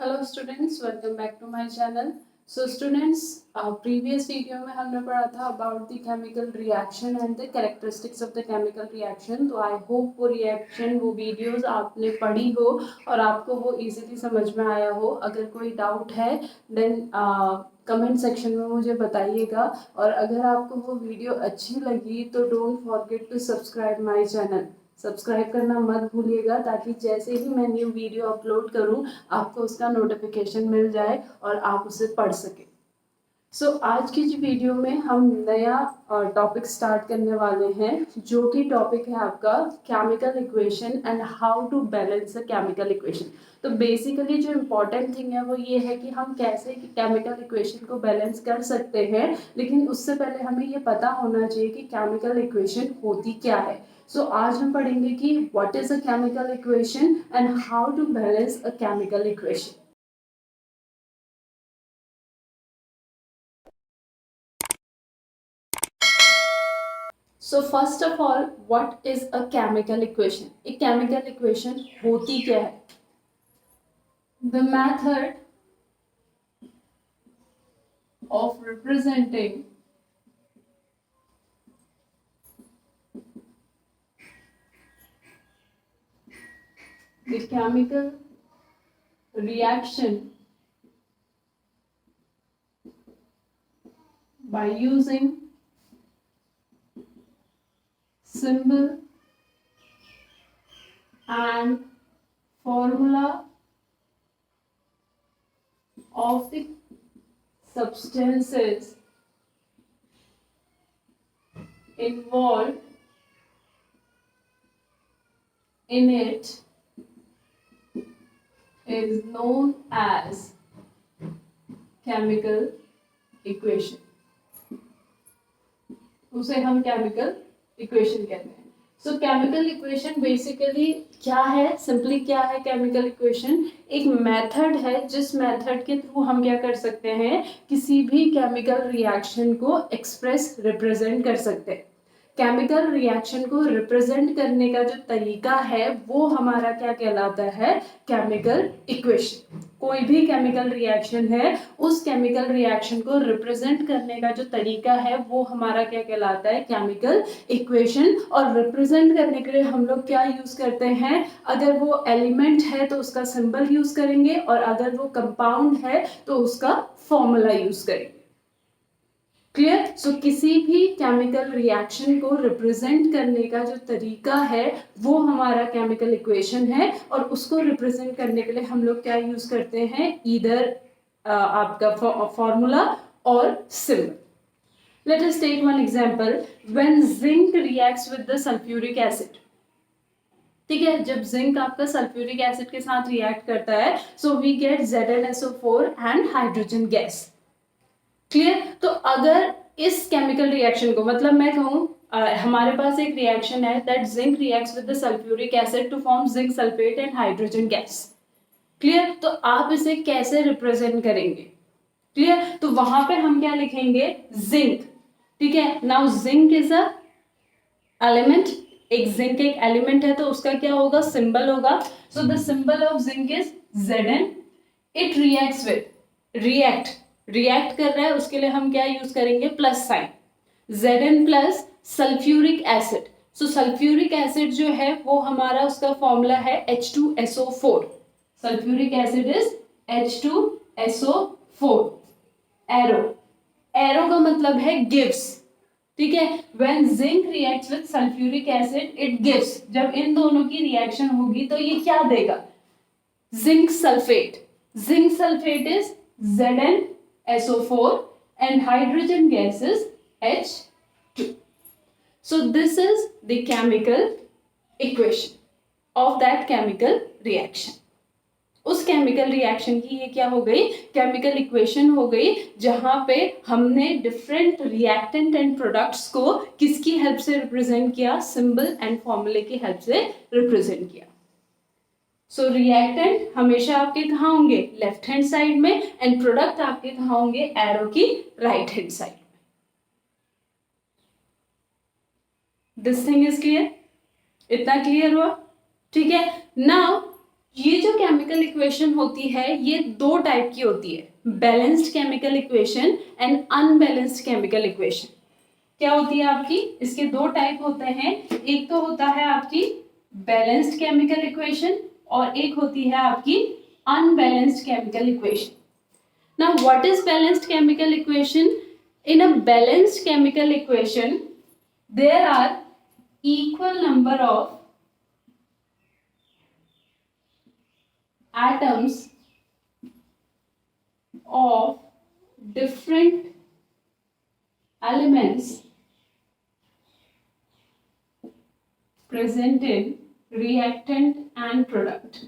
Hello students, welcome back to my channel. So students, previous video में हमने पढ़ा था about the chemical reaction and the characteristics of the chemical reaction. तो I hope वो videos आपने पढ़ी हो और आपको वो इजीली समझ में आया हो। अगर कोई डाउट है देन कमेंट सेक्शन में मुझे बताइएगा, और अगर आपको वो वीडियो अच्छी लगी तो don't forget to subscribe my channel. Subscribe करना मत भूलिएगा, ताकि जैसे ही मैं न्यू वीडियो अपलोड करूं आपको उसका नोटिफिकेशन मिल जाए और आप उसे पढ़ सकें। आज की जो वीडियो में हम नया टॉपिक स्टार्ट करने वाले हैं, जो कि टॉपिक है आपका chemical equation and how to balance a chemical equation. तो बेसिकली जो इम्पोर्टेंट थिंग है वो ये है कि हम कैसे केमिकल इक्वेशन को बैलेंस कर सकते हैं, लेकिन उससे पहले हमें ये पता होना चाहिए कि केमिकल इक्वेशन होती क्या है। आज हम पढ़ेंगे कि what is a chemical equation and how to balance a chemical equation. So first of all, what is a chemical equation? एक केमिकल इक्वेशन होती क्या है? The method of representing the chemical reaction by using symbol and formula of the substances involved in it is known as chemical equation। उसे हम chemical equation कहते हैं। Chemical equation basically क्या है? सिंपली क्या है केमिकल इक्वेशन? एक method है जिस मेथड के थ्रू हम क्या कर सकते हैं, किसी भी केमिकल रिएक्शन को एक्सप्रेस रिप्रेजेंट कर सकते हैं। केमिकल रिएक्शन को रिप्रेजेंट करने का जो तरीका है वो हमारा क्या कहलाता है? Chemical equation. कोई भी केमिकल रिएक्शन है, उस केमिकल रिएक्शन को रिप्रेजेंट करने का जो तरीका है वो हमारा क्या कहलाता है? Chemical equation. और रिप्रेजेंट करने के लिए हम लोग क्या यूज करते हैं? अगर वो एलिमेंट है तो उसका सिंबल यूज करेंगे, और अगर वो कंपाउंड है तो उसका फॉर्मूला यूज करेंगे। क्लियर? किसी भी केमिकल रिएक्शन को रिप्रेजेंट करने का जो तरीका है वो हमारा केमिकल इक्वेशन है, और उसको रिप्रेजेंट करने के लिए हम लोग क्या यूज करते हैं? ईदर आपका फॉर्मूला और symbol. Let us take one example. When zinc reacts with the sulphuric acid, ठीक है, जब जिंक आपका सल्फ्यूरिक एसिड के साथ रिएक्ट करता है, so we get ZnSO4 and hydrogen gas. Clear? तो अगर इस केमिकल रिएक्शन को, मतलब मैं कहूँ हमारे पास एक रिएक्शन है that zinc reacts with the sulphuric acid to form zinc sulphate and hydrogen gas. Clear? तो आप इसे कैसे रिप्रेजेंट करेंगे? क्लियर? तो वहां पे हम क्या लिखेंगे? जिंक। ठीक है, now zinc is a element. एक जिंक एक एलिमेंट है तो उसका क्या होगा? सिंबल होगा। So the symbol of zinc is Zn। It reacts with, react कर रहा है, उसके लिए हम क्या यूज करेंगे? Plus sign. Zn plus sulphuric acid. Sulphuric acid जो है वो हमारा, उसका फॉर्मूला है H2SO4। Sulphuric acid is H2SO4। Arrow, arrow का मतलब है गिव्स। ठीक है, when zinc reacts with sulfuric acid it gives। जब इन दोनों की रिएक्शन होगी तो ये क्या देगा? Zinc sulphate. Zinc sulphate is ZnSO4 and hydrogen gas is H2। So this is the chemical equation of that chemical reaction। उस केमिकल रिएक्शन की ये क्या हो गई? केमिकल इक्वेशन हो गई, जहां पे हमने डिफरेंट रिएक्टेंट एंड प्रोडक्ट्स को किसकी हेल्प से रिप्रेजेंट किया? सिंबल एंड फॉर्मूले की हेल्प से रिप्रेजेंट किया। रिएक्टेंट हमेशा आपके कहाँ होंगे? लेफ्ट हैंड साइड में, एंड प्रोडक्ट आपके कहाँ होंगे? एरो की राइट हैंड साइड में। This thing is clear? इतना क्लियर हुआ? ठीक है, नाउ ये जो केमिकल इक्वेशन होती है ये दो टाइप की होती है, balanced chemical equation and unbalanced chemical equation. क्या होती है आपकी, इसके दो टाइप होते हैं, एक तो होता है आपकी बैलेंस्ड केमिकल इक्वेशन और एक होती है आपकी unbalanced chemical equation. Now what is balanced chemical equation? In a balanced chemical equation there are equal number of atoms of different elements present in reactant and product.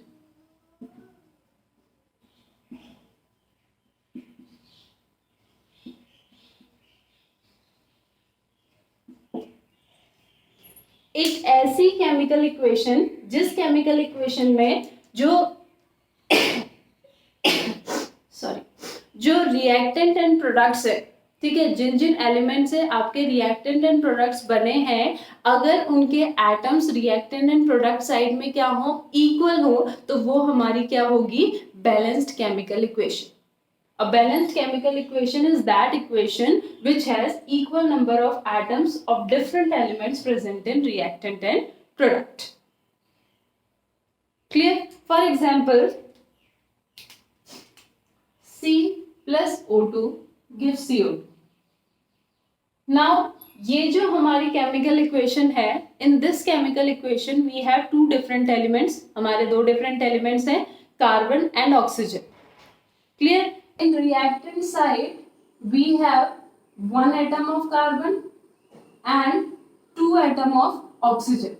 एक ऐसी chemical equation जिस chemical equation में जो जो reactant and products है, ठीक है, जिन जिन element से आपके रिएक्टेंट एंड प्रोडक्ट्स बने हैं, अगर उनके atoms reactant and product side में क्या हो, इक्वल हो, तो वो हमारी क्या होगी, balanced chemical equation. A balanced chemical equation is that equation which has equal number of atoms of different elements present in reactant and product. Clear? For example, C plus O2 gives CO2. Now, ये जो हमारी chemical equation है, in this chemical equation we have two different elements. हमारे दो different elements हैं, carbon and oxygen. Clear? In reactant side, we have one atom of carbon and two atom of oxygen.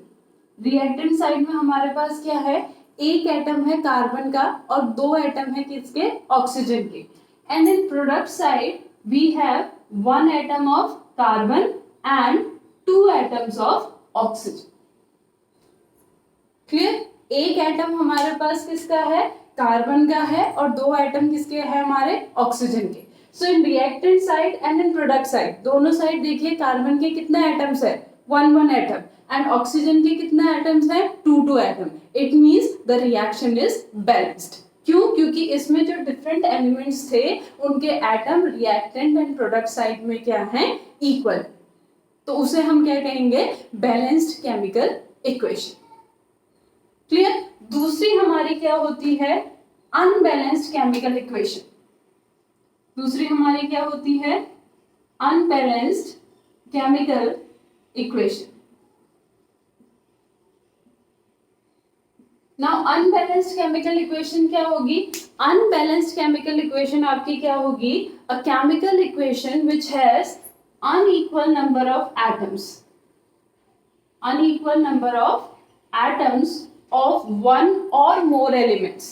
Reactant side में हमारे पास क्या है, एक atom है carbon का और दो एटम है किसके, ऑक्सीजन के. And in product side, we have one atom of carbon and two atoms of oxygen. Clear? एक एटम हमारे पास किसका है, कार्बन का है, और दो एटम किसके हैं, हमारे ऑक्सीजन के. So in reactant side and in product side, दोनों साइड देखिए, कार्बन के कितने एटम्स है, वन एटम, एंड ऑक्सीजन के कितने एटम्स है, two atom. It means the reaction is balanced. क्यों? क्योंकि इसमें जो डिफरेंट एलिमेंट्स थे उनके atom reactant and product side में क्या है, इक्वल. तो उसे हम क्या कहेंगे, बैलेंस्ड केमिकल इक्वेशन. क्लियर? दूसरी हमारी क्या होती है, अनबैलेंस्ड केमिकल इक्वेशन. दूसरी हमारी क्या होती है, unbalanced chemical equation. Now unbalanced chemical equation क्या होगी, अनबैलेंस्ड केमिकल इक्वेशन आपकी क्या होगी, अ chemical equation which has unequal number of atoms, unequal number of atoms of one or more elements.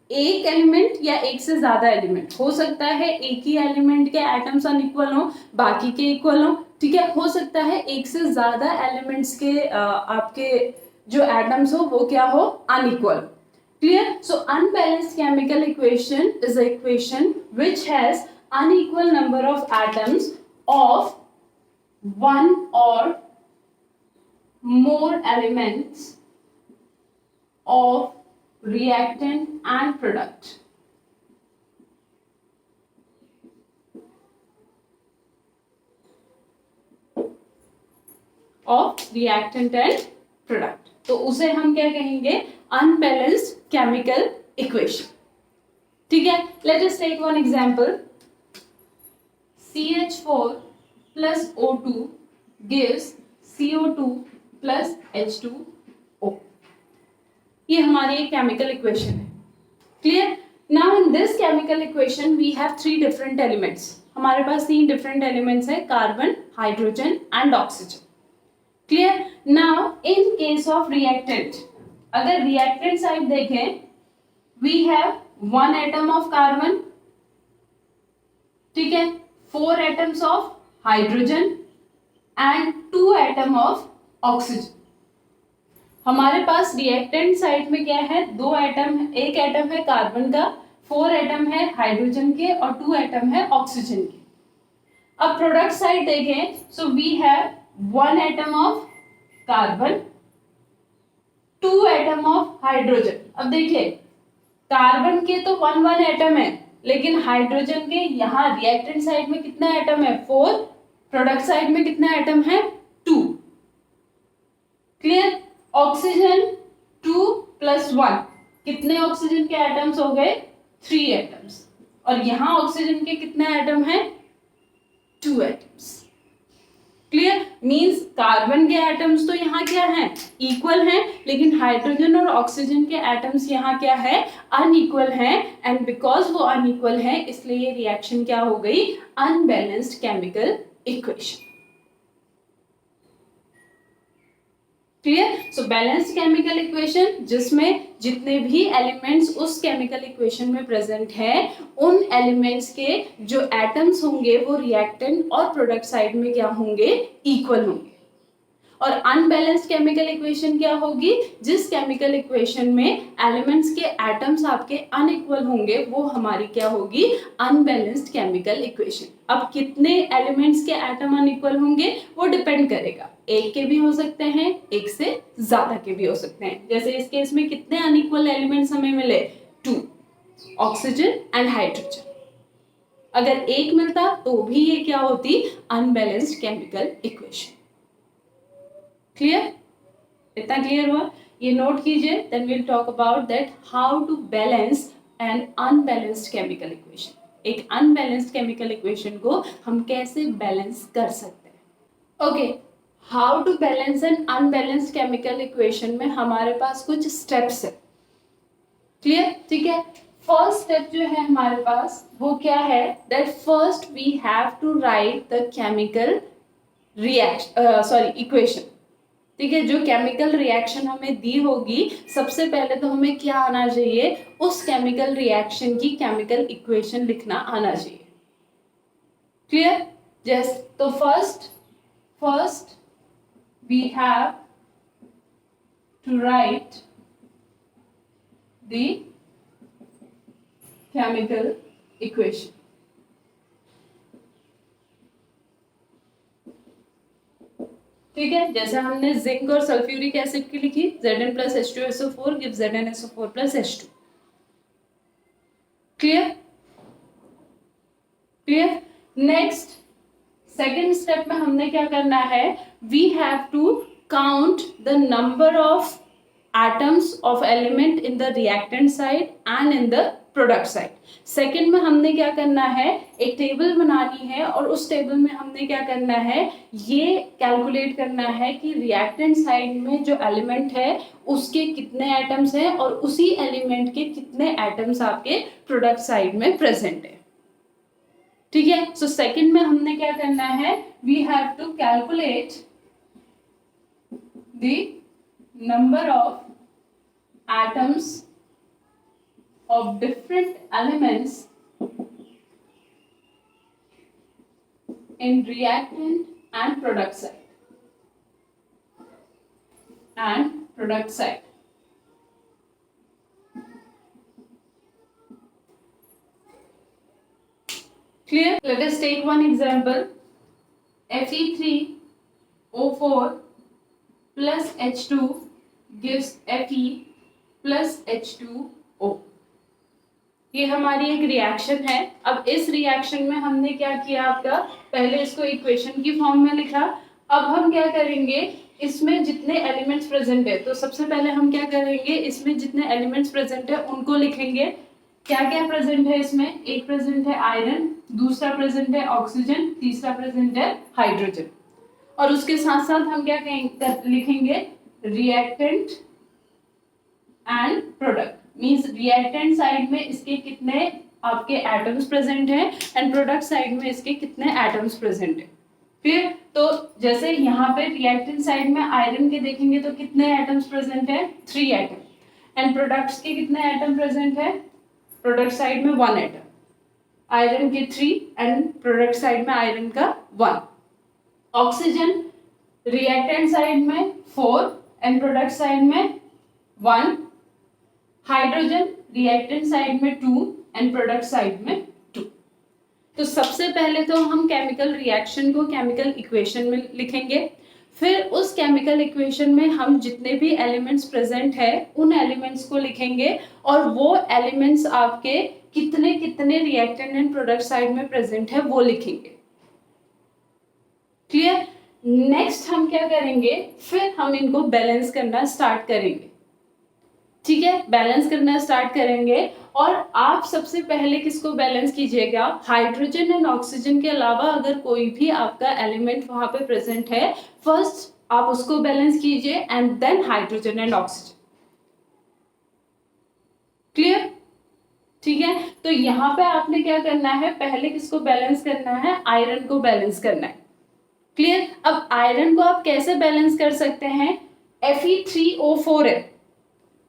एक एलिमेंट या एक से ज्यादा एलिमेंट हो सकता है, एक ही एलिमेंट के एटम्स अनइक्वल हो, बाकी के इक्वल हो, ठीक है. हो सकता है एक से ज्यादा एलिमेंट्स के आपके जो एटम्स हो वो क्या हो, unequal. Clear? So unbalanced chemical equation is a equation which has unequal number of atoms of one or more elements of reactant and product. Of reactant and product. तो उसे हम क्या कहेंगे, unbalanced chemical equation. ठीक है? Let us take one example. CH4 plus O2 gives CO2 plus H2O. ये हमारी एक केमिकल इक्वेशन है. Clear? Now in this chemical equation we have three different elements. हमारे पास तीन डिफरेंट एलिमेंट्स है, carbon, hydrogen and oxygen. Clear? Now in case of reactant, अगर reactant side देखें, we have one atom of carbon, ठीक है, four atoms of hydrogen and two atom of oxygen. हमारे पास रिएक्टेंट साइड में क्या है, दो एटम, एक एटम है कार्बन का, फोर एटम है हाइड्रोजन के और टू एटम है ऑक्सीजन के. अब प्रोडक्ट साइड देखें, so we have one atom of carbon 2 atom of hydrogen. अब देखिए कार्बन के तो 1 एटम है, लेकिन हाइड्रोजन के यहाँ रिएक्टेंट साइड में कितना एटम है 4, प्रोडक्ट साइड में कितना एटम है 2। क्लियर। ऑक्सीजन 2 + 1 कितने ऑक्सीजन के एटम्स हो गए 3 एटम्स, और यहाँ ऑक्सीजन के कितने एटम है 2 एटम्स। क्लियर। मींस कार्बन के एटम्स तो यहाँ क्या हैं इक्वल हैं, लेकिन हाइड्रोजन और ऑक्सीजन के एटम्स यहाँ क्या है अनइक्वल हैं, एंड बिकॉज वो अनइक्वल है इसलिए ये रिएक्शन क्या हो गई अनबैलेंस्ड केमिकल इक्वेशन। क्लियर। सो बैलेंस्ड केमिकल इक्वेशन जिसमें जितने भी एलिमेंट्स उस केमिकल इक्वेशन में प्रेजेंट है उन एलिमेंट्स के जो एटम्स होंगे वो रिएक्टेंट और प्रोडक्ट साइड में क्या होंगे इक्वल होंगे। और अनबैलेंस्ड केमिकल इक्वेशन क्या होगी जिस केमिकल इक्वेशन में एलिमेंट्स के एटम्स आपके अनइक्वल होंगे वो हमारी क्या होगी अनबैलेंस्ड केमिकल इक्वेशन। अब कितने एलिमेंट्स के एटम अनइक्वल होंगे वो डिपेंड करेगा, एक के भी हो सकते हैं एक से ज्यादा के भी हो सकते हैं। जैसे इस केस में कितने अनइक्वल एलिमेंट्स हमें मिले 2, ऑक्सीजन एंड हाइड्रोजन। अगर एक मिलता तो भी ये क्या होती अनबैलेंस्ड केमिकल इक्वेशन। क्लियर। इतना क्लियर हुआ, ये नोट कीजिए। Then will talk about that how to balance an unbalanced chemical equation. एक अनबैलेंस्ड केमिकल इक्वेशन को हम कैसे बैलेंस कर सकते हैं। Okay, how to balance an unbalanced chemical equation में हमारे पास कुछ स्टेप्स है। क्लियर। ठीक है। फर्स्ट स्टेप जो है हमारे पास वो क्या है that first we have to write the chemical equation. ठीक है, जो केमिकल रिएक्शन हमें दी होगी सबसे पहले तो हमें क्या आना चाहिए उस केमिकल रिएक्शन की केमिकल इक्वेशन लिखना आना चाहिए। क्लियर। जस्ट तो first we have to write the chemical equation. ठीक है, जैसे हमने जिंक और सल्फ्यूरिक एसिड की लिखी Zn + H2SO4 gives ZnSO4 + H2। Clear. Clear. Next second step में हमने क्या करना है we have to count the number of atoms of element in the reactant side and in the product side. Second में हमने क्या करना है एक टेबल बनानी है और उस टेबल में हमने क्या करना है ये कैलकुलेट करना है कि रिएक्टेंट साइड में जो एलिमेंट है उसके कितने एटम्स हैं और उसी एलिमेंट के कितने एटम्स आपके प्रोडक्ट साइड में प्रेजेंट है। ठीक है। सो सेकेंड में हमने क्या करना है we have to calculate the number of atoms of different elements in reactant and product side. Clear? Let us take one example. Fe3O4 plus H2 gives Fe plus H2O। ये हमारी एक reaction है। अब इस रिएक्शन में हमने क्या किया आपका पहले इसको इक्वेशन की फॉर्म में लिखा। अब हम क्या करेंगे इसमें जितने एलिमेंट्स प्रेजेंट है तो सबसे पहले हम क्या करेंगे इसमें जितने एलिमेंट्स प्रेजेंट है उनको लिखेंगे। क्या क्या प्रेजेंट है इसमें एक प्रेजेंट है आयरन, दूसरा प्रेजेंट है ऑक्सीजन, तीसरा प्रेजेंट है हाइड्रोजन। और उसके साथ साथ हम क्या लिखेंगे reactant and product. Means reactant side में इसके कितने आपके एटम्स प्रेजेंट हैं एंड प्रोडक्ट साइड में इसके कितने एटम्स प्रेजेंट हैं। क्लियर। तो जैसे यहाँ पे रिएक्टेंट साइड में आयरन के देखेंगे तो कितने एटम्स प्रेजेंट है 3 एटम एंड प्रोडक्ट्स के कितने एटम प्रेजेंट है प्रोडक्ट साइड में 1 एटम, आयरन के 3 एंड प्रोडक्ट साइड में आयरन का 1। ऑक्सीजन रिएक्टेंट साइड में 4 एंड प्रोडक्ट साइड में 1। हाइड्रोजन रिएक्टेंट साइड में 2 एंड प्रोडक्ट साइड में 2। तो सबसे पहले तो हम केमिकल रिएक्शन को केमिकल इक्वेशन में लिखेंगे। फिर उस केमिकल इक्वेशन में हम जितने भी एलिमेंट्स प्रेजेंट है उन एलिमेंट्स को लिखेंगे और वो एलिमेंट्स आपके कितने कितने रिएक्टेंट एंड प्रोडक्ट साइड में प्रेजेंट है वो लिखेंगे। क्लियर? नेक्स्ट हम क्या करेंगे, फिर हम इनको बैलेंस करना स्टार्ट करेंगे। ठीक है, बैलेंस करना स्टार्ट करेंगे और आप सबसे पहले किसको बैलेंस कीजिएगा, हाइड्रोजन एंड ऑक्सीजन के अलावा अगर कोई भी आपका एलिमेंट वहां पे प्रेजेंट है फर्स्ट आप उसको बैलेंस कीजिए and then hydrogen and oxygen. Clear? ठीक है, तो यहाँ पे आपने क्या करना है, पहले किसको बैलेंस करना है, आयरन को बैलेंस करना है। क्लियर? अब आयरन को आप कैसे बैलेंस कर सकते हैं, Fe3O4 है।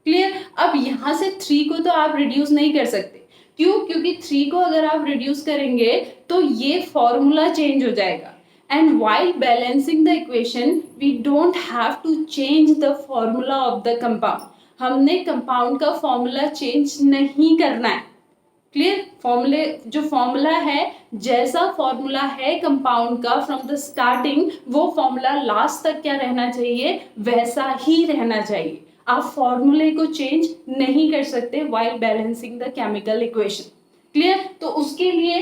क्लियर? अब यहां से 3 को तो आप रिड्यूस नहीं कर सकते, क्यों? क्योंकि 3 को अगर आप रिड्यूस करेंगे तो ये फॉर्मूला चेंज हो जाएगा and while balancing the equation we don't have to change the formula of the compound. हमने कंपाउंड का फॉर्मूला चेंज नहीं करना है। क्लियर? फॉर्मूले जो फॉर्मूला है, जैसा फॉर्मूला है कंपाउंड का फ्रॉम द स्टार्टिंग, वो फॉर्मूला लास्ट तक क्या रहना चाहिए, वैसा ही रहना चाहिए। आप फॉर्मूले को चेंज नहीं कर सकते while balancing the chemical equation. Clear? तो उसके लिए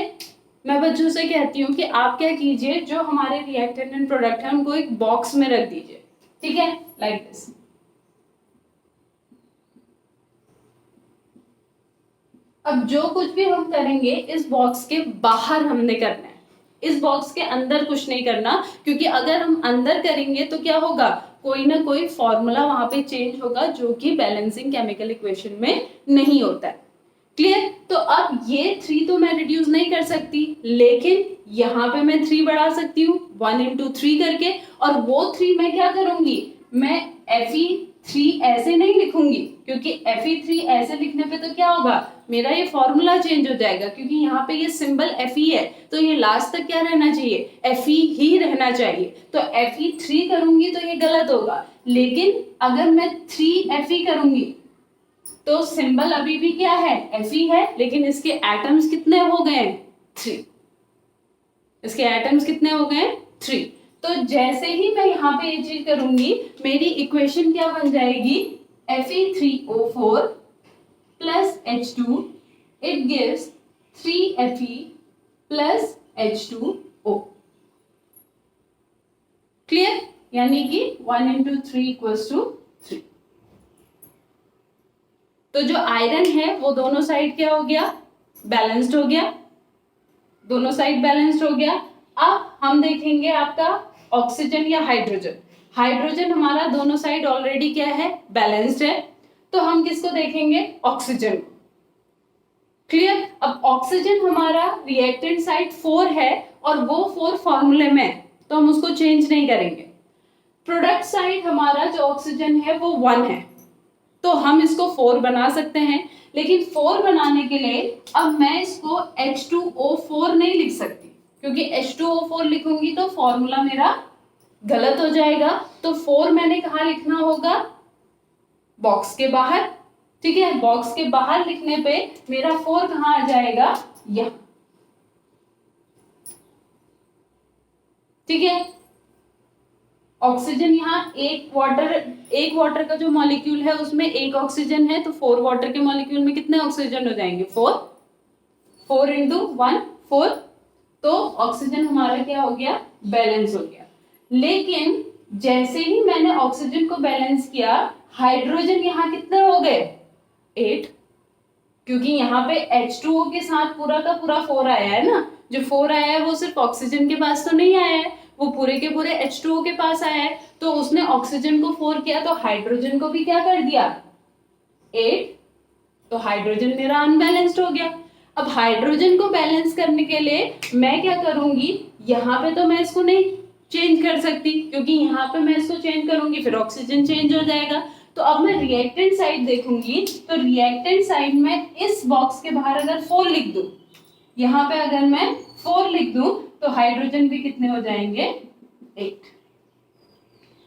मैं बच्चों से कहती हूँ कि आप क्या कीजिए, जो हमारे रिएक्टेंट एंड प्रोडक्ट है उनको एक बॉक्स में रख दीजिए। ठीक है, लाइक दिस। अब जो कुछ भी हम करेंगे इस बॉक्स के बाहर हमने करना है, इस बॉक्स के अंदर कुछ नहीं करना, क्योंकि अगर हम अंदर करेंगे तो क्या होगा, कोई ना कोई फॉर्मूला वहां पे चेंज होगा जो कि बैलेंसिंग केमिकल इक्वेशन में नहीं होता है। क्लियर? तो अब ये 3 तो मैं रिड्यूस नहीं कर सकती, लेकिन यहाँ पे मैं 3 बढ़ा सकती हूँ 1 into 3 करके, और वो 3 मैं क्या करूंगी, मैं Fe3 ऐसे नहीं लिखूंगी, क्योंकि Fe3 ऐसे लिखने पे तो क्या होगा, मेरा ये फॉर्मूला चेंज हो जाएगा, क्योंकि यहाँ पे ये सिंबल Fe है तो ये लास्ट तक क्या रहना चाहिए, Fe ही रहना चाहिए। तो Fe3 करूंगी तो ये गलत होगा, लेकिन अगर मैं 3Fe करूंगी तो सिंबल अभी भी क्या है, Fe है, लेकिन इसके एटम्स कितने हो गए, 3। इसके एटम्स कितने हो गए, 3। तो जैसे ही मैं यहाँ पे ये चीज करूंगी, मेरी इक्वेशन क्या बन जाएगी, Fe3O4 plus H2, it gives 3Fe plus H2O। Clear? यानी कि 1 into 3 equals to 3। तो जो आयरन है वो दोनों साइड क्या हो गया, बैलेंस्ड हो गया, दोनों साइड बैलेंस्ड हो गया। अब हम देखेंगे आपका ऑक्सीजन या हाइड्रोजन। हाइड्रोजन हमारा दोनों साइड ऑलरेडी क्या है, बैलेंस्ड है, तो हम किसको देखेंगे, ऑक्सीजन। क्लियर? अब ऑक्सीजन हमारा रिएक्टेंट साइड 4 है और वो 4 फॉर्मूले में है, तो हम उसको चेंज नहीं करेंगे। प्रोडक्ट साइड हमारा जो ऑक्सीजन है वो 1 है, तो हम इसको 4 बना सकते हैं, लेकिन 4 बनाने के लिए अब मैं इसको H2O4 नहीं लिख सकती, क्योंकि H2O4 लिखूंगी तो फॉर्मूला मेरा गलत हो जाएगा। तो 4 मैंने कहाँ लिखना होगा, बॉक्स के बाहर। ठीक है, बॉक्स के बाहर लिखने पे मेरा 4 कहाँ आ जाएगा, यहाँ। ठीक है, ऑक्सीजन यहाँ एक वाटर का जो मॉलिक्यूल है उसमें एक ऑक्सीजन है, तो 4 वाटर के मॉलिक्यूल में कितने ऑक्सीजन हो जाएंगे, 4 into 1 4। तो ऑक्सीजन हमारा क्या हो गया, बैलेंस हो गया। लेकिन जैसे ही मैंने ऑक्सीजन को बैलेंस किया, हाइड्रोजन यहाँ कितने हो गए, 8, क्योंकि यहाँ पे H2O के साथ पूरा का पूरा 4 आया है ना। जो 4 आया है वो सिर्फ ऑक्सीजन के पास तो नहीं आया है, वो पूरे के पूरे H2O के पास आया है। तो उसने ऑक्सीजन को 4 किया तो हाइड्रोजन को भी क्या कर दिया, 8। तो हाइड्रोजन मेरा अनबैलेंस्ड हो गया। अब हाइड्रोजन को बैलेंस करने के लिए मैं क्या करूंगी, यहाँ पे तो मैं इसको नहीं चेंज कर सकती, क्योंकि यहाँ पे मैं इसको चेंज करूंगी फिर ऑक्सीजन चेंज हो जाएगा। तो अब मैं रिएक्टेंट साइड देखूंगी, तो रिएक्टेंट साइड में इस बॉक्स के बाहर अगर 4 लिख दूं, यहाँ पे अगर मैं 4 लिख दूं तो हाइड्रोजन भी कितने हो जाएंगे, 8।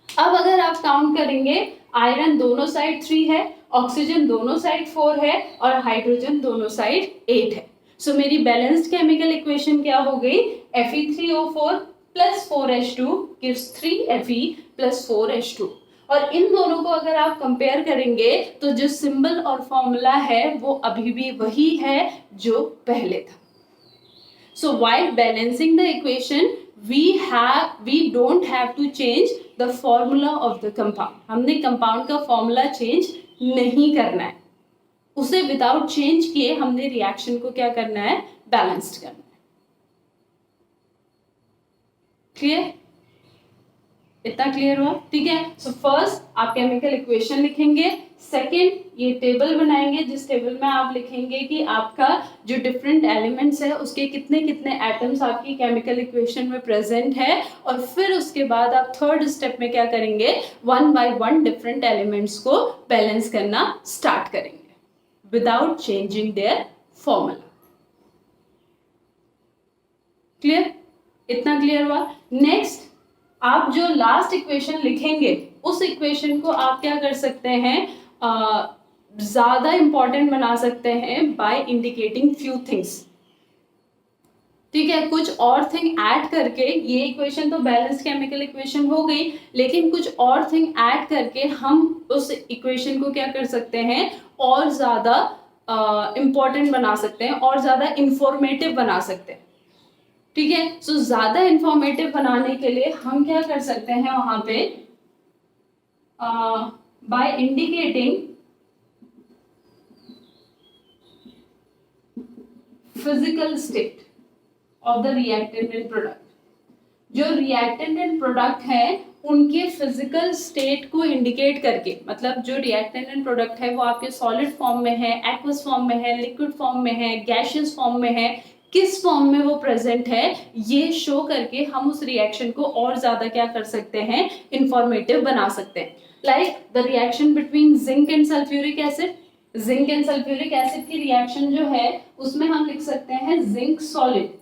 अब अगर आप काउंट करेंगे, आयरन दोनों साइड 3 है, ऑक्सीजन दोनों साइड 4 है और हाइड्रोजन दोनों साइड 8 है। सो मेरी बैलेंस्ड केमिकल इक्वेशन क्या हो गई, Fe3O4 plus 4H2 gives 3Fe plus 4H2। और इन दोनों को अगर आप कंपेयर करेंगे तो जो सिंबल और फॉर्मूला है वो अभी भी वही है जो पहले था। So while balancing the equation, we don't have to change the formula of the compound. हमने कंपाउंड का फॉर्मूला चेंज नहीं करना है, उसे विदाउट चेंज किए हमने रिएक्शन को क्या करना है, बैलेंस्ड करना है। क्लियर? इतना क्लियर हुआ? ठीक है। सो फर्स्ट आप केमिकल इक्वेशन लिखेंगे, सेकंड ये टेबल बनाएंगे जिस टेबल में आप लिखेंगे कि आपका जो डिफरेंट एलिमेंट्स है उसके कितने कितने एटम्स आपकी केमिकल इक्वेशन में प्रेजेंट है, और फिर उसके बाद आप थर्ड स्टेप में क्या करेंगे, one by one different elements को बैलेंस करना स्टार्ट करेंगे without changing their formula. Clear? इतना क्लियर हुआ? नेक्स्ट आप जो लास्ट इक्वेशन लिखेंगे उस इक्वेशन को आप क्या कर सकते हैं, ज्यादा इंपॉर्टेंट बना सकते हैं बाय इंडिकेटिंग फ्यू थिंग्स। ठीक है, कुछ और थिंग ऐड करके, ये इक्वेशन तो बैलेंस केमिकल इक्वेशन हो गई, लेकिन कुछ और थिंग ऐड करके हम उस इक्वेशन को क्या कर सकते हैं, और ज्यादा इंपॉर्टेंट बना सकते हैं और ज्यादा इंफॉर्मेटिव बना सकते हैं। ठीक है, सो ज्यादा इंफॉर्मेटिव बनाने के लिए हम क्या कर सकते हैं वहां पे, by indicating physical state of the reactant and product. जो रिएक्टेंट एंड प्रोडक्ट है उनके फिजिकल स्टेट को इंडिकेट करके, मतलब जो रिएक्टेंट एंड प्रोडक्ट है वो आपके सॉलिड फॉर्म में है, एक्वस फॉर्म में है, लिक्विड फॉर्म में है, गैसियस फॉर्म में है, किस फॉर्म में वो प्रेजेंट है, ये शो करके हम उस रिएक्शन को और ज्यादा क्या कर सकते हैं, इंफॉर्मेटिव बना सकते हैं। Like the reaction between zinc and sulphuric acid, zinc and sulphuric acid की रिएक्शन जो है उसमें हम लिख सकते हैं जिंक सॉलिड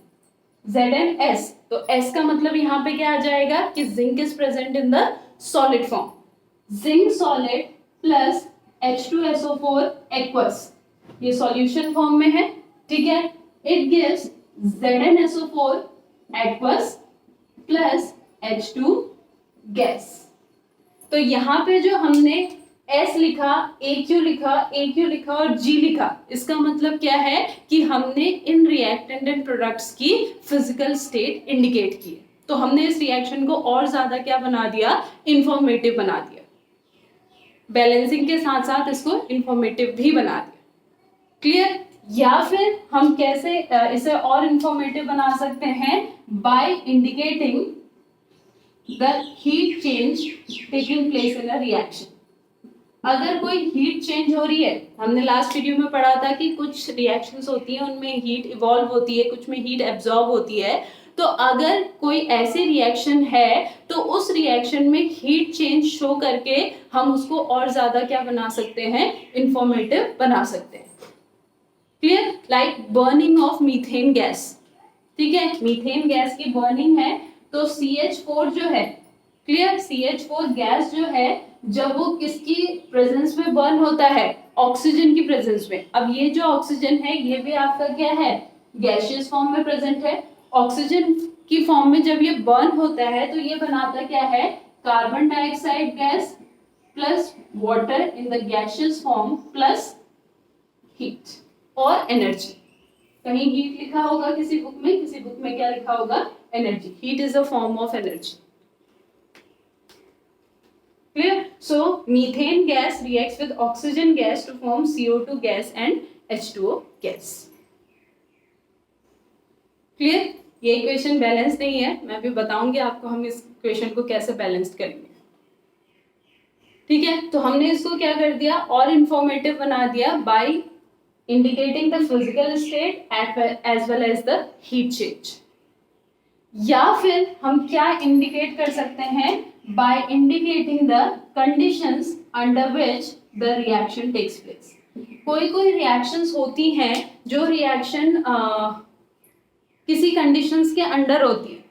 ZnS। तो S का मतलब यहाँ पे क्या आ जाएगा कि zinc is present in the solid form, zinc solid plus H2SO4 aqueous, ये सॉल्यूशन फॉर्म में है। ठीक है, it gives ZnSO4 aqueous plus H2 gas। तो यहाँ पे जो हमने S लिखा, AQ लिखा, AQ लिखा और G लिखा, इसका मतलब क्या है कि हमने इन रिएक्टेंट एंड प्रोडक्ट्स की फिजिकल स्टेट इंडिकेट की। तो हमने इस रिएक्शन को और ज्यादा क्या बना दिया, इंफॉर्मेटिव बना दिया, बैलेंसिंग के साथ साथ इसको इंफॉर्मेटिव भी बना दिया। क्लियर? या फिर हम कैसे इसे और इंफॉर्मेटिव बना सकते हैं, by indicating the heat change taking place in a reaction. अगर कोई हीट चेंज हो रही है, हमने लास्ट वीडियो में पढ़ा था कि कुछ रिएक्शंस होती हैं उनमें हीट इवॉल्व होती है, कुछ में हीट एब्जॉर्ब होती है। तो अगर कोई ऐसी रिएक्शन है तो उस रिएक्शन में हीट चेंज शो करके हम उसको और ज्यादा क्या बना सकते हैं, इंफॉर्मेटिव बना सकते हैं। Clear? Like burning of methane gas. ठीक है, मीथेन गैस की बर्निंग है तो CH4 जो है, क्लियर, CH4 गैस जो है जब वो किसकी प्रेजेंस में बर्न होता है, ऑक्सीजन की प्रेजेंस में। अब ये जो ऑक्सीजन है ये भी आपका क्या है, गैसियस फॉर्म में प्रेजेंट है। ऑक्सीजन की फॉर्म में जब ये बर्न होता है तो ये बनाता क्या है, carbon dioxide gas plus water in the gaseous form plus heat और एनर्जी। कहीं हीट लिखा होगा किसी बुक में, किसी बुक में क्या लिखा होगा, energy. Heat is a form of energy. Clear? So methane gas reacts with oxygen gas to form CO2 gas and H2O gas. Clear? ये इक्वेशन बैलेंस नहीं है, मैं भी बताऊंगी आपको हम इस इक्वेशन को कैसे बैलेंस करेंगे। ठीक है, तो हमने इसको क्या कर दिया, और इंफॉर्मेटिव बना दिया bye indicating the physical state as well as the heat change। या फिर हम क्या इंडिकेट कर सकते हैं, by indicating the conditions under which the reaction takes place। कोई कोई रिएक्शंस होती हैं जो रिएक्शन किसी कंडीशंस के अंडर होती है।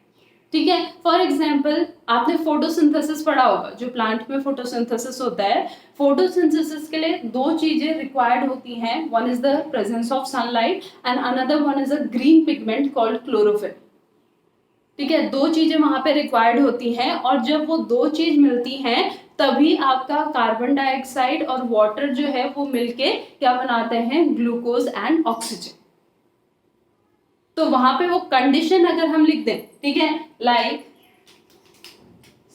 ठीक है, फॉर एग्जाम्पल आपने फोटोसिंथेसिस पढ़ा होगा, जो प्लांट में फोटोसिंथेसिस होता है। फोटोसिंथेसिस के लिए दो चीजें रिक्वायर्ड होती हैं, one is the presence of sunlight and another one is a green pigment called chlorophyll. ठीक है, दो चीजें वहां पे रिक्वायर्ड होती हैं, और जब वो दो चीज मिलती हैं तभी आपका कार्बन डाइऑक्साइड और वाटर जो है वो मिलके क्या बनाते हैं, ग्लूकोज एंड ऑक्सीजन। तो वहां पे वो कंडीशन अगर हम लिख दें, ठीक है, like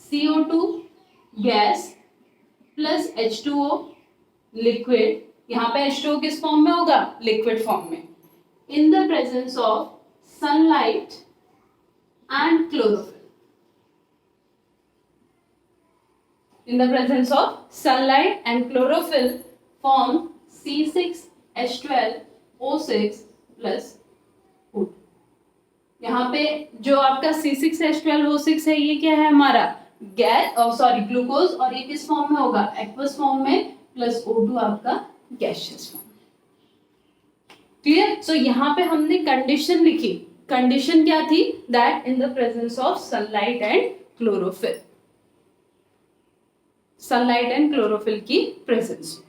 CO2 gas plus H2O liquid, यहाँ पे H2O किस फॉर्म में होगा, लिक्विड फॉर्म में, in the presence of sunlight and chlorophyll, in the presence of sunlight and chlorophyll form C6H12O6 plus O2। यहाँ पे जो आपका C6H12O6 है ये क्या है हमारा गैस, सॉरी ग्लूकोज, और ये किस फॉर्म में होगा, एक्वस फॉर्म में, प्लस O2 आपका गैसियस फॉर्म। क्लियर। सो यहाँ पे हमने कंडीशन लिखी, कंडीशन क्या थी, that in the presence of sunlight and chlorophyll, sunlight and chlorophyll की प्रेजेंस।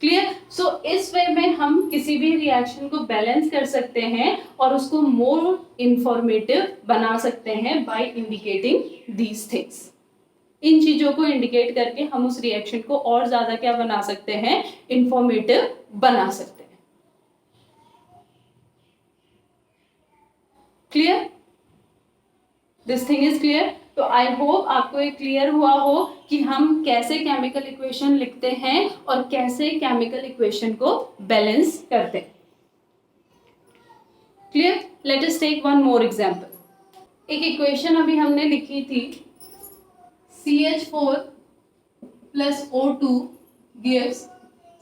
क्लियर। सो इस वे में हम किसी भी रिएक्शन को बैलेंस कर सकते हैं और उसको मोर इंफॉर्मेटिव बना सकते हैं बाय इंडिकेटिंग दीज थिंग्स। इन चीजों को इंडिकेट करके हम उस रिएक्शन को और ज्यादा क्या बना सकते हैं, इंफॉर्मेटिव बना सकते हैं। Clear, this thing is clear. तो आई होप आपको ये क्लियर हुआ हो कि हम कैसे केमिकल इक्वेशन लिखते हैं और कैसे केमिकल इक्वेशन को बैलेंस करते हैं। Clear. Let us take one more example. एक इक्वेशन अभी हमने लिखी थी, CH4 plus O2 gives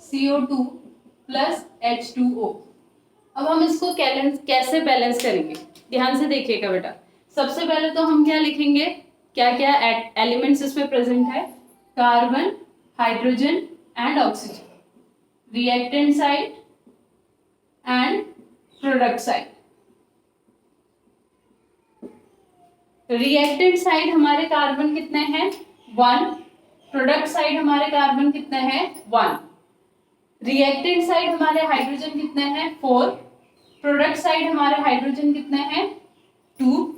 CO2 plus H2O। अब हम इसको कैसे बैलेंस करेंगे, ध्यान से देखिएगा बेटा। सबसे पहले तो हम क्या लिखेंगे, क्या क्या एलिमेंट्स इसमें प्रेजेंट है, carbon, hydrogen and oxygen, reactant side and product side. Reactant side हमारे कार्बन कितने हैं, 1, प्रोडक्ट साइड हमारे कार्बन कितने हैं, 1, रिएक्टेंट साइड हमारे हाइड्रोजन कितने हैं, 4, प्रोडक्ट साइड हमारे हाइड्रोजन कितने हैं, 2,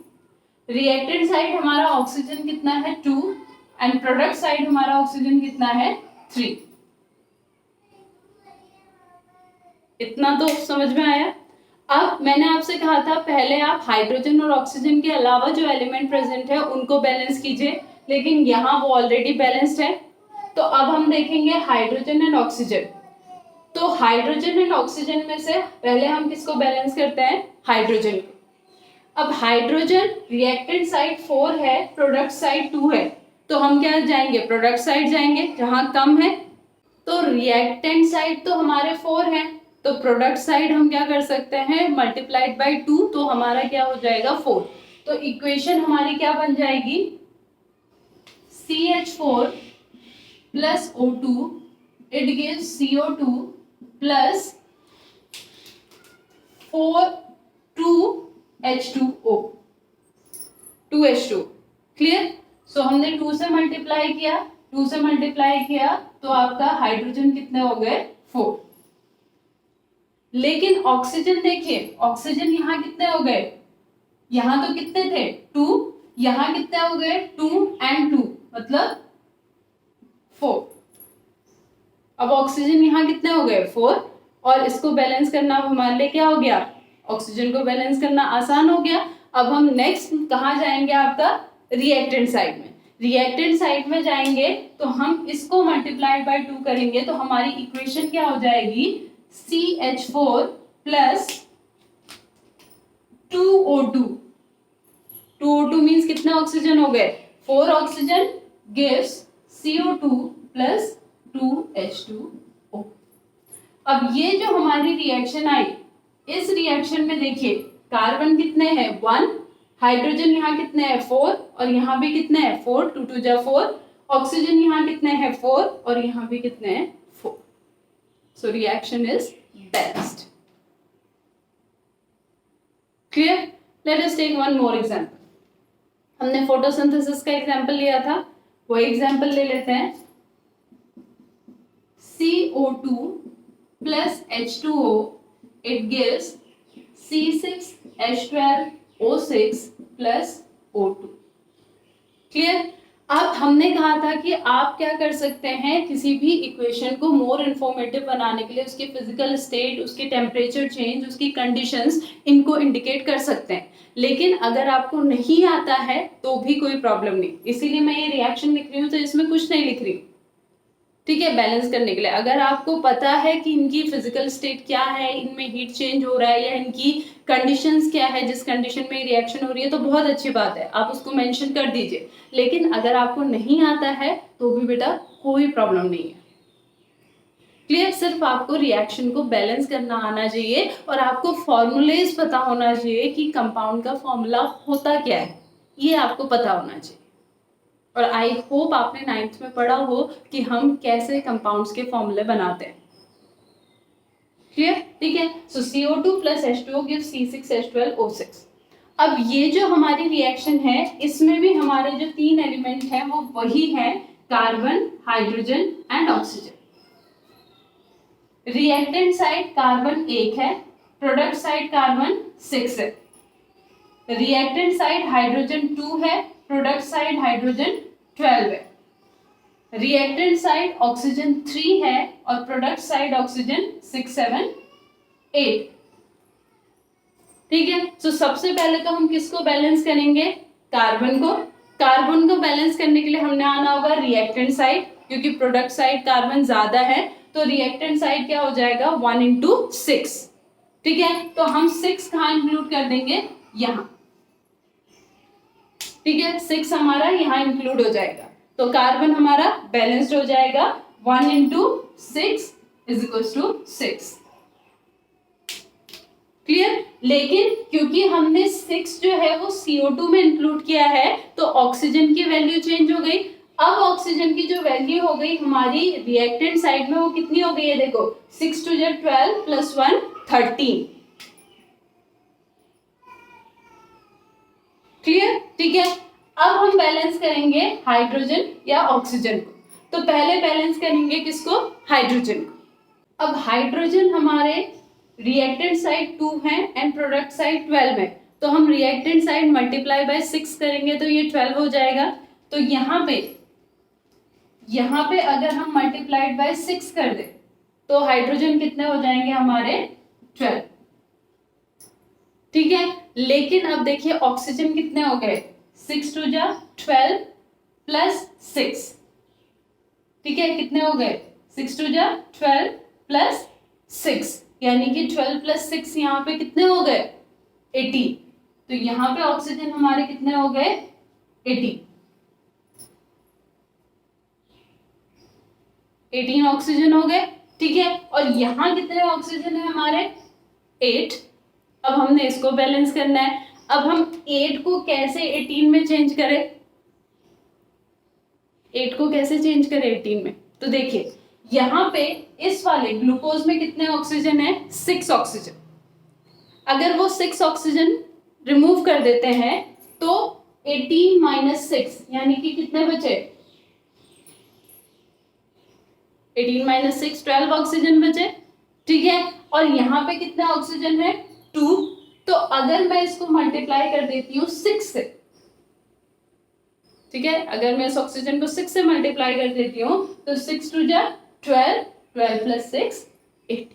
रिएक्टेंट साइड हमारा ऑक्सीजन कितना है, 2, एंड प्रोडक्ट साइड हमारा ऑक्सीजन कितना है, 3। इतना तो समझ में आया। अब मैंने आपसे कहा था पहले आप हाइड्रोजन और ऑक्सीजन के अलावा जो एलिमेंट प्रेजेंट है उनको बैलेंस कीजिए, लेकिन यहाँ वो ऑलरेडी बैलेंस्ड है। तो अब हम देखेंगे हाइड्रोजन एंड ऑक्सीजन। तो हाइड्रोजन एंड ऑक्सीजन में से पहले हम किसको बैलेंस करते हैं, हाइड्रोजन को। अब हाइड्रोजन रिएक्टेंट साइड 4 है, प्रोडक्ट साइड 2 है, तो हम क्या जाएंगे, प्रोडक्ट साइड जाएंगे जहां कम है। तो रिएक्टेंट साइड तो हमारे 4 है, तो प्रोडक्ट साइड हम क्या कर सकते हैं, मल्टीप्लाइड बाय 2, तो हमारा क्या हो जाएगा 4। तो इक्वेशन हमारी क्या बन जाएगी, CH4 plus O2 it gives CO2 plus 2H2O, 2H2। Clear. So हमने 2 से मल्टीप्लाई किया, 2 से मल्टीप्लाई किया तो आपका हाइड्रोजन कितने हो गए, 4। लेकिन ऑक्सीजन देखिए, ऑक्सीजन यहाँ कितने हो गए, यहाँ तो कितने थे 2, यहाँ कितने हो गए 2 एंड 2 मतलब 4। अब ऑक्सीजन यहाँ कितने हो गए 4, और इसको बैलेंस करना अब हमारे लिए क्या हो गया, ऑक्सीजन को बैलेंस करना आसान हो गया। अब हम नेक्स्ट कहाँ जाएंगे, आपका रिएक्टेंट साइड में। रिएक्टेंट साइड में जाएंगे तो हम इसको मल्टीप्लाइड बाय 2 करेंगे, तो हमारी इक्वेशन क्या हो जाएगी, CH4 plus 2O2। 2O2 means कितने ऑक्सीजन हो गए, 4 oxygen gives CO2 plus 2H2O। अब ये जो हमारी रिएक्शन आई, इस रिएक्शन में देखिए कार्बन कितने हैं 1, हाइड्रोजन यहाँ कितने हैं 4, और यहाँ भी कितने हैं 4, 2 2 जा 4, ऑक्सीजन यहाँ कितने हैं 4, और यहाँ भी कितने हैं 4। So reaction is balanced. Clear. Let us take one more example. हमने फोटोसिंथेसिस का एग्जांपल लिया था, वही एग्जांपल ले लेते हैं। CO2 plus H2O it gives C6H12O6 plus O2। Clear. अब हमने कहा था कि आप क्या कर सकते हैं, किसी भी इक्वेशन को मोर इन्फॉर्मेटिव बनाने के लिए उसकी फिजिकल स्टेट, उसकी टेम्परेचर चेंज, उसकी कंडीशंस, इनको इंडिकेट कर सकते हैं। लेकिन अगर आपको नहीं आता है तो भी कोई प्रॉब्लम नहीं, इसीलिए मैं ये रिएक्शन लिख रही हूँ, तो इसमें कुछ नहीं लिख रही हूँ, ठीक है, बैलेंस करने के लिए। अगर आपको पता है कि इनकी फिजिकल स्टेट क्या है, इनमें हीट चेंज हो रहा है या इनकी कंडीशंस क्या है जिस कंडीशन में रिएक्शन हो रही है, तो बहुत अच्छी बात है, आप उसको मेंशन कर दीजिए। लेकिन अगर आपको नहीं आता है तो भी बेटा कोई प्रॉब्लम नहीं है। क्लियर। सिर्फ आपको रिएक्शन को बैलेंस करना आना चाहिए और आपको फॉर्मूलेज पता होना चाहिए कि कंपाउंड का फॉर्मूला होता क्या है, ये आपको पता होना चाहिए। और आई होप आपने 9th में पढ़ा हो कि हम कैसे कंपाउंड्स के फॉर्मूले बनाते हैं। क्लियर, ठीक है। सो CO2 plus H2O gives C6H12O6। अब ये जो हमारी रिएक्शन है, इसमें भी हमारे जो 3 एलिमेंट हैं वो वही है, carbon, hydrogen and oxygen. Reactant side carbon 1 है, प्रोडक्ट साइड कार्बन 6 है। रिएक्टेंट साइड हाइड्रोजन 2 है, प्रोडक्ट साइड हाइड्रोजन 12 है। रिएक्टेंट साइड ऑक्सीजन 3 है और प्रोडक्ट साइड ऑक्सीजन 6, 7, 8। ठीक है। तो सबसे पहले तो हम किसको बैलेंस करेंगे, कार्बन को। कार्बन को बैलेंस करने के लिए हमने आना होगा रिएक्टेंट साइड, क्योंकि प्रोडक्ट साइड कार्बन ज्यादा है, तो रिएक्टेंट साइड क्या हो जाएगा 1 into 6। ठीक है, तो हम 6 कहाँ इंक्लूड कर देंगे, यहाँ। ठीक है, 6 हमारा यहाँ इंक्लूड हो जाएगा, तो कार्बन हमारा बैलेंस्ड हो जाएगा, 1 into 6 is equals to 6। Clear. लेकिन क्योंकि हमने 6 जो है वो CO2 में इंक्लूड किया है, तो ऑक्सीजन की वैल्यू चेंज हो गई। अब ऑक्सीजन की जो वैल्यू हो गई हमारी रिएक्टेंट साइड में, वो कितनी हो गई है, देखो 6 2 12 प्लस 1 13। क्लियर, ठीक है। अब हम बैलेंस करेंगे हाइड्रोजन या ऑक्सीजन को। तो पहले बैलेंस करेंगे किसको, हाइड्रोजन को। अब हाइड्रोजन हमारे रिएक्टेंट साइड 2 है एंड प्रोडक्ट साइड 12 है, तो हम रिएक्टेंट साइड मल्टीप्लाई बाय 6 करेंगे तो ये 12 हो जाएगा। तो यहाँ पे अगर हम मल्टीप्लाइड बाय 6 कर दे तो हाइड्रोजन कितने हो जाएंगे हमारे 12। ठीक है। लेकिन अब देखिए ऑक्सीजन कितने हो गए, 6 2 12 प्लस 6। ठीक है, कितने हो गए 6 2 12 प्लस 6, यानी कि 12 प्लस 6 यहाँ पे कितने हो गए 18। तो यहाँ पे ऑक्सीजन हमारे कितने हो गए 18 ऑक्सीजन हो गए। ठीक है, और यहाँ कितने ऑक्सीजन है हमारे 8। अब हमने इसको बैलेंस करना है। अब हम 8 को कैसे 18 में चेंज करें, 8 को कैसे चेंज करें 18 में, तो देखिए यहाँ पे इस वाले ग्लूकोज में कितने ऑक्सीजन है, 6 ऑक्सीजन। अगर वो 6 ऑक्सीजन रिमूव कर देते हैं तो 18 माइनस 6 यानी कि कितने बचे, 18 माइनस 6 12 ऑक्सीजन बचे। ठीक है, और यहाँ पे कितने ऑक्सीजन है 2। तो अगर मैं इसको मल्टीप्लाई कर देती हूँ 6 से, ठीक है, अगर मैं इस ऑक्सीजन को 6 से मल्टीप्लाई कर देती हूँ तो 6 2 12, 12 प्लस 6 8,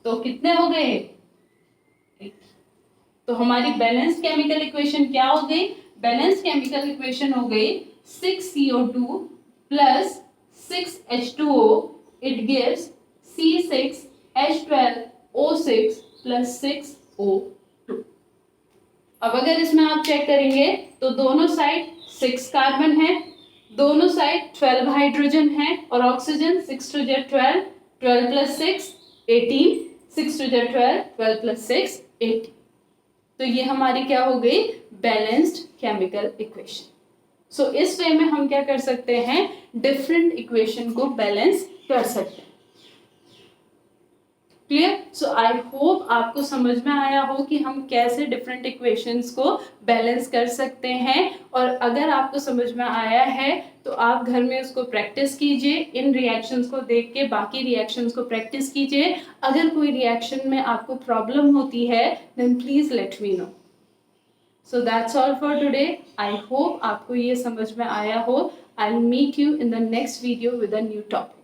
तो कितने हो गए 8। तो हमारी बैलेंस केमिकल इक्वेशन क्या हो गई, बैलेंस केमिकल इक्वेशन हो गई 6CO2 plus 6H2O, it gives C6H12O6 plus 6O2। अब अगर इसमें आप चेक करेंगे तो दोनों साइड 6 कार्बन है, दोनों साइड 12 हाइड्रोजन है, और ऑक्सीजन 6 2 12, 12 प्लस 6 18, 6 2 12, 12 प्लस 6 18। तो ये हमारी क्या हो गई, बैलेंस्ड केमिकल इक्वेशन। सो इस वे में हम क्या कर सकते हैं, डिफरेंट इक्वेशन को बैलेंस कर सकते हैं। क्लियर। सो आई होप आपको समझ में आया हो कि हम कैसे डिफरेंट इक्वेशंस को बैलेंस कर सकते हैं। और अगर आपको समझ में आया है तो आप घर में उसको प्रैक्टिस कीजिए, इन रिएक्शंस को देख के बाकी रिएक्शंस को प्रैक्टिस कीजिए। अगर कोई रिएक्शन में आपको प्रॉब्लम होती है then please let me know. So that's all for today. I hope आपको ये समझ में आया हो. I'll meet you in the next video with a new topic.